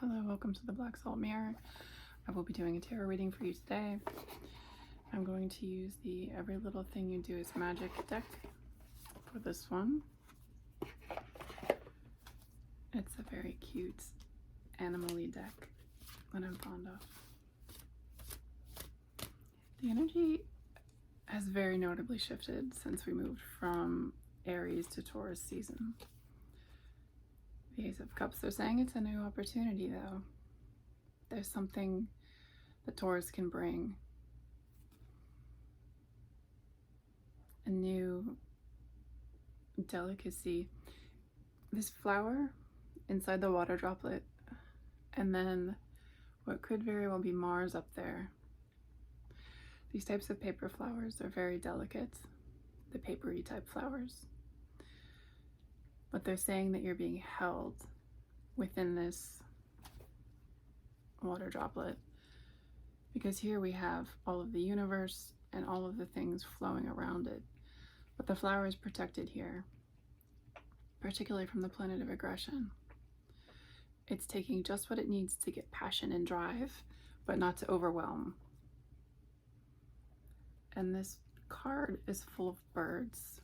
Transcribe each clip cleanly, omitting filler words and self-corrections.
Hello, welcome to the Black Salt Mirror. I will be doing a tarot reading for you today. I'm going to use the Every Little Thing You Do Is Magic deck for this one. It's a very cute animal-y deck that I'm fond of. The energy has very notably shifted since we moved from Aries to Taurus season. The Ace of Cups, they're saying it's a new opportunity though. There's something that Taurus can bring. A new delicacy. This flower inside the water droplet, and then what could very well be Mars up there. These types of paper flowers are very delicate, the papery type flowers. But they're saying that you're being held within this water droplet, because here we have all of the universe and all of the things flowing around it. But the flower is protected here, particularly from the planet of aggression. It's taking just what it needs to get passion and drive, but not to overwhelm. And this card is full of birds.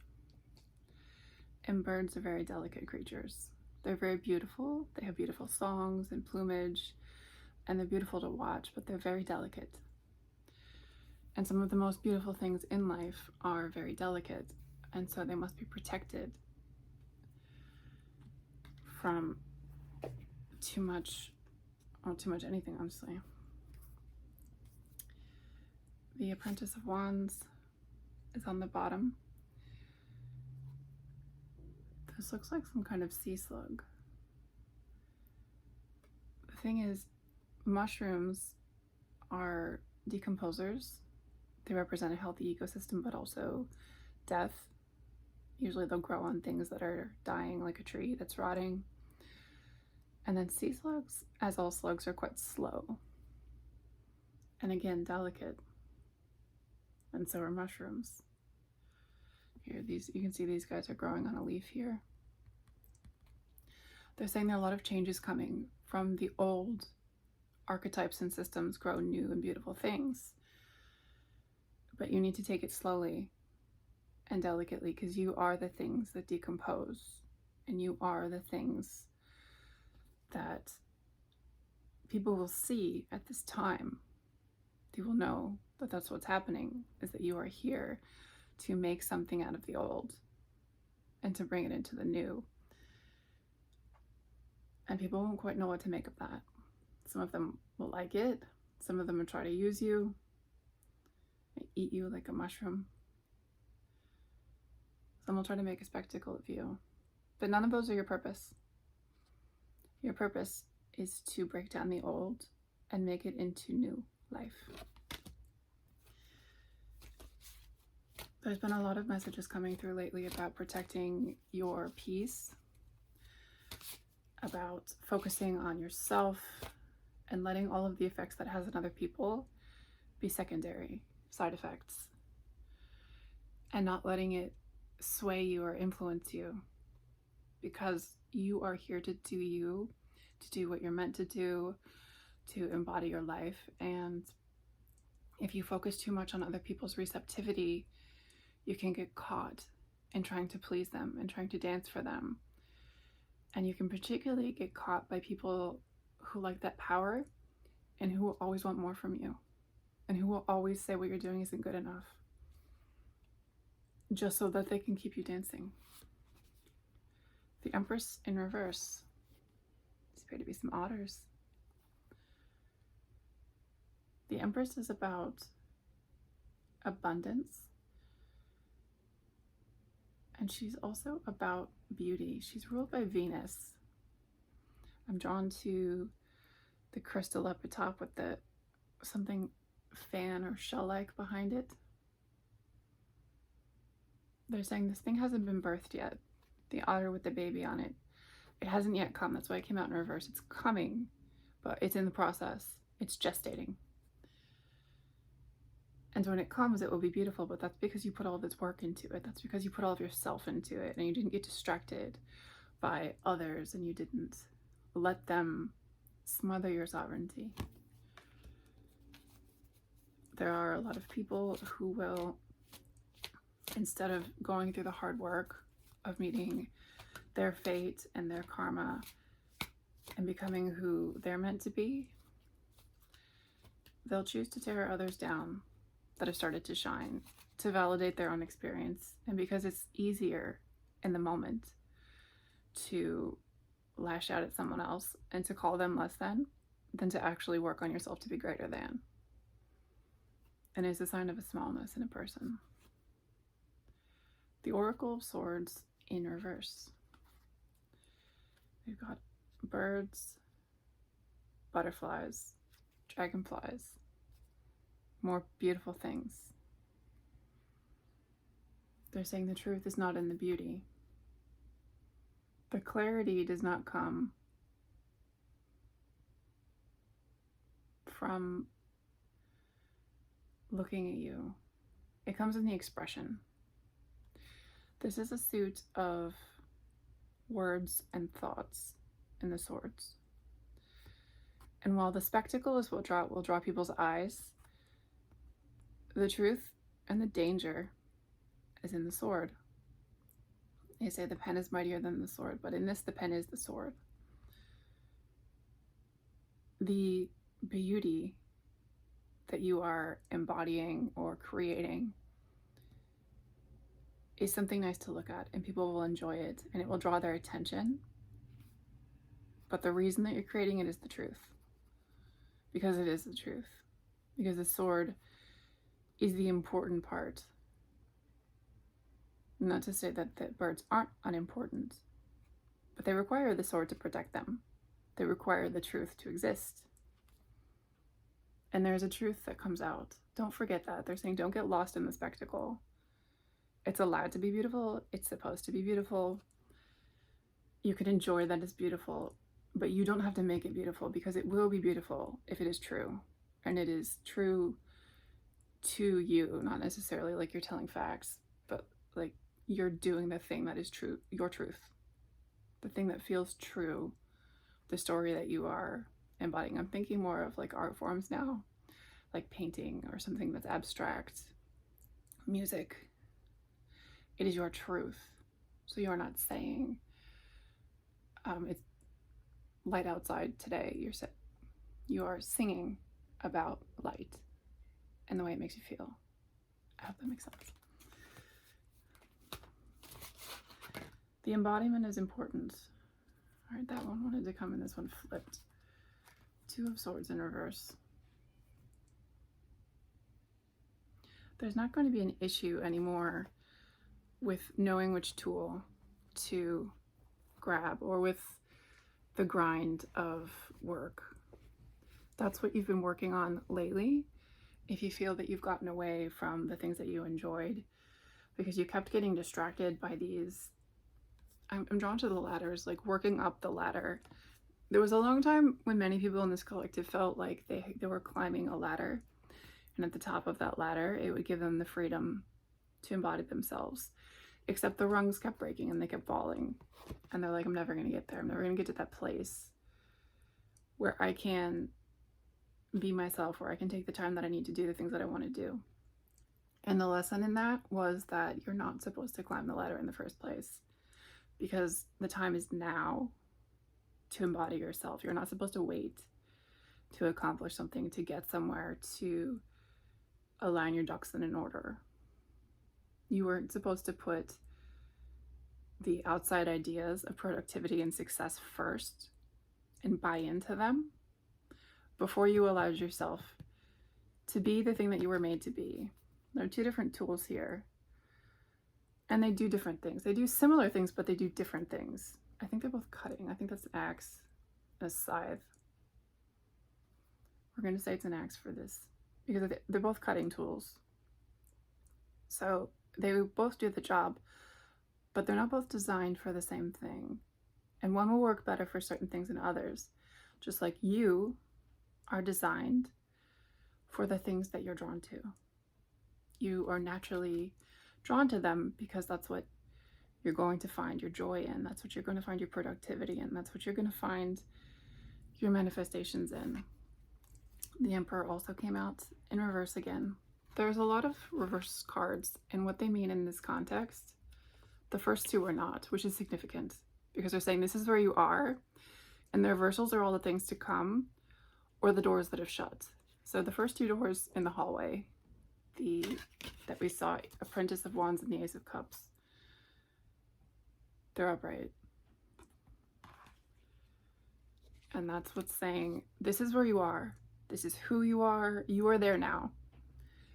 And birds are very delicate creatures. They're very beautiful. They have beautiful songs and plumage, and they're beautiful to watch, but they're very delicate. And some of the most beautiful things in life are very delicate, and so they must be protected from too much anything, honestly. The Apprentice of Wands is on the bottom. This looks like some kind of sea slug. The thing is, mushrooms are decomposers. They represent a healthy ecosystem, but also death. Usually they'll grow on things that are dying, like a tree that's rotting. And then sea slugs, as all slugs, are quite slow. And again, delicate. And so are mushrooms. Here, you can see these guys are growing on a leaf here. They're saying there are a lot of changes coming from the old archetypes and systems. Grow new and beautiful things. But you need to take it slowly and delicately, because you are the things that decompose, and you are the things that people will see at this time. They will know that that's what's happening, is that you are here to make something out of the old and to bring it into the new. And people won't quite know what to make of that. Some of them will like it. Some of them will try to use you and eat you like a mushroom. Some will try to make a spectacle of you. But none of those are your purpose. Your purpose is to break down the old and make it into new life. There's been a lot of messages coming through lately about protecting your peace, about focusing on yourself and letting all of the effects that has on other people be secondary side effects, and not letting it sway you or influence you, because you are here to do you, to do what you're meant to do, to embody your life. And if you focus too much on other people's receptivity, you can get caught in trying to please them and trying to dance for them. And you can particularly get caught by people who like that power and who will always want more from you, and who will always say what you're doing isn't good enough, just so that they can keep you dancing. The Empress in reverse. There appear to be some otters. The Empress is about abundance, and she's also about beauty. She's ruled by Venus. I'm drawn to the crystal up at top with the something fan or shell-like behind it. They're saying this thing hasn't been birthed yet. The otter with the baby on it. It hasn't yet come. That's why it came out in reverse. It's coming, but it's in the process. It's gestating. And when it comes, it will be beautiful, but that's because you put all this work into it. That's because you put all of yourself into it, and you didn't get distracted by others, and you didn't let them smother your sovereignty. There are a lot of people who will, instead of going through the hard work of meeting their fate and their karma and becoming who they're meant to be, they'll choose to tear others down that have started to shine to validate their own experience. And because it's easier in the moment to lash out at someone else and to call them less than to actually work on yourself to be greater than. And it's a sign of a smallness in a person. The Oracle of Swords in reverse. We've got birds, butterflies, dragonflies, more beautiful things. They're saying the truth is not in the beauty. The clarity does not come from looking at you. It comes in the expression. This is a suit of words and thoughts in the swords. And while the spectacle is what will draw people's eyes, the truth and the danger is in the sword. They say the pen is mightier than the sword, but in this, the pen is the sword. The beauty that you are embodying or creating is something nice to look at, and people will enjoy it, and it will draw their attention. But the reason that you're creating it is the truth. Because it is the truth. Because the sword is the important part. Not to say that the birds aren't unimportant, but they require the sword to protect them. They require the truth to exist. And there's a truth that comes out. Don't forget that. They're saying don't get lost in the spectacle. It's allowed to be beautiful. It's supposed to be beautiful. You can enjoy that it's beautiful, but you don't have to make it beautiful, because it will be beautiful if it is true. And it is true to you, not necessarily like you're telling facts, but like you're doing the thing that is true, your truth, the thing that feels true, the story that you are embodying. I'm thinking more of like art forms now, like painting or something that's abstract, music. It is your truth. So you're not saying it's light outside today. You are singing about light and the way it makes you feel. I hope that makes sense. The embodiment is important. All right, that one wanted to come in, this one flipped. Two of Swords in reverse. There's not going to be an issue anymore with knowing which tool to grab, or with the grind of work. That's what you've been working on lately. If you feel that you've gotten away from the things that you enjoyed because you kept getting distracted by these, I'm drawn to the ladders, like working up the ladder. There was a long time when many people in this collective felt like they were climbing a ladder, and at the top of that ladder it would give them the freedom to embody themselves, except the rungs kept breaking and they kept falling, and they're like, I'm never gonna get there. I'm never gonna get to that place where I can be myself, where I can take the time that I need to do the things that I want to do. And the lesson in that was that you're not supposed to climb the ladder in the first place, because the time is now to embody yourself. You're not supposed to wait to accomplish something, to get somewhere, to align your ducks in an order. You weren't supposed to put the outside ideas of productivity and success first and buy into them before you allowed yourself to be the thing that you were made to be. There are two different tools here, and they do different things. They do similar things, but they do different things. I think they're both cutting. I think that's an axe, a scythe. We're going to say it's an axe for this because they're both cutting tools. So they both do the job, but they're not both designed for the same thing. And one will work better for certain things than others, just like you are designed for the things that you're drawn to. You are naturally drawn to them because that's what you're going to find your joy in. That's what you're going to find your productivity in. That's what you're going to find your manifestations in. The Emperor also came out in reverse again. There's a lot of reverse cards, and what they mean in this context, the first two are not, which is significant because they're saying this is where you are, and the reversals are all the things to come or the doors that have shut. So the first two doors in the hallway, that we saw, Apprentice of Wands and the Ace of Cups, they're upright. And that's what's saying, this is where you are. This is who you are. You are there now.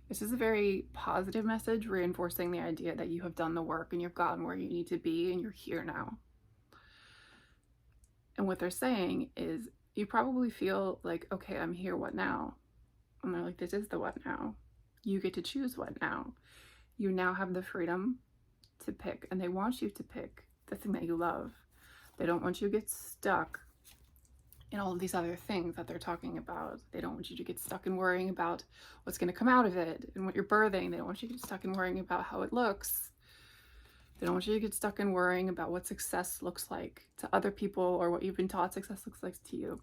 This is a very positive message, reinforcing the idea that you have done the work and you've gotten where you need to be and you're here now. And what they're saying is, you probably feel like, okay, I'm here, what now? And they're like, this is the what now. You get to choose what now. You now have the freedom to pick, and they want you to pick the thing that you love. They don't want you to get stuck in all of these other things that they're talking about. They don't want you to get stuck in worrying about what's going to come out of it and what you're birthing. They don't want you to get stuck in worrying about how it looks. They don't want you to get stuck in worrying about what success looks like to other people or what you've been taught success looks like to you.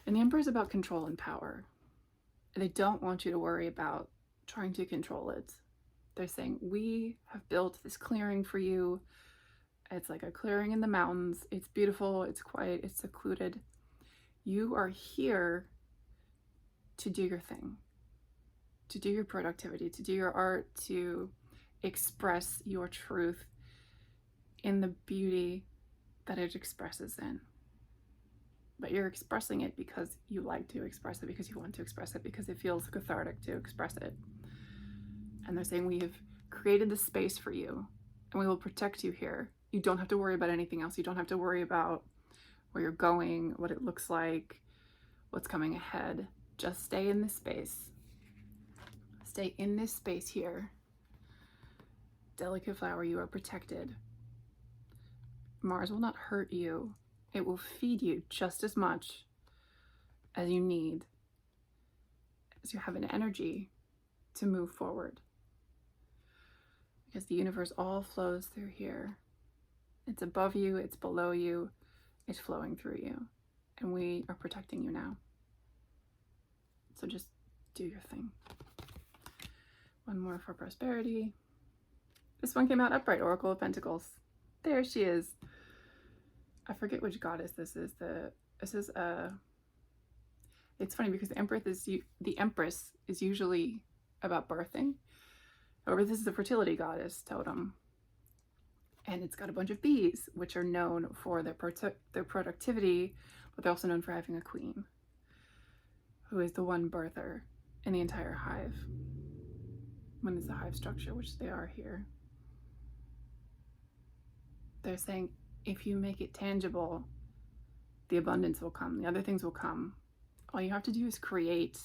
And the Emperor is about control and power. They don't want you to worry about trying to control it. They're saying, we have built this clearing for you. It's like a clearing in the mountains. It's beautiful, it's quiet, it's secluded. You are here to do your thing, to do your productivity, to do your art, to express your truth in the beauty that it expresses in. But you're expressing it because you like to express it, because you want to express it, because it feels cathartic to express it. And they're saying, we have created this space for you and we will protect you here. You don't have to worry about anything else. You don't have to worry about where you're going, what it looks like, what's coming ahead. Just stay in this space. Stay in this space here. Delicate flower, you are protected. Mars will not hurt you. It will feed you just as much as you need, as you have an energy to move forward. Because the universe all flows through here. It's above you, it's below you, it's flowing through you. And we are protecting you now. So just do your thing. One more for prosperity. This one came out upright, Oracle of Pentacles. There she is. I forget which goddess this is. It's funny because the Empress is usually about birthing. However, this is a fertility goddess totem. And it's got a bunch of bees, which are known for their productivity, but they're also known for having a queen, who is the one birther in the entire hive. When it's a hive structure, which they are here. They're saying, if you make it tangible, the abundance will come. The other things will come. All you have to do is create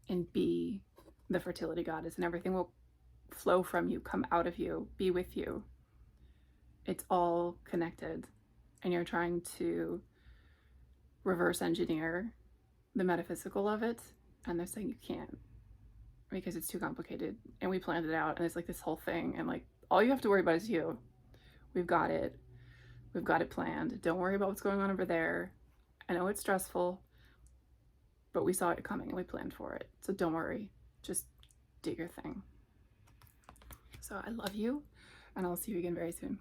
and be the fertility goddess, and everything will flow from you, come out of you, be with you. It's all connected, and you're trying to reverse engineer the metaphysical of it, and they're saying you can't because it's too complicated, and we planned it out, and it's like this whole thing, and like all you have to worry about is you. We've got it planned. Don't worry about what's going on over there. I know it's stressful, but we saw it coming and we planned for it, so don't worry, just do your thing. So I love you, and I'll see you again very soon.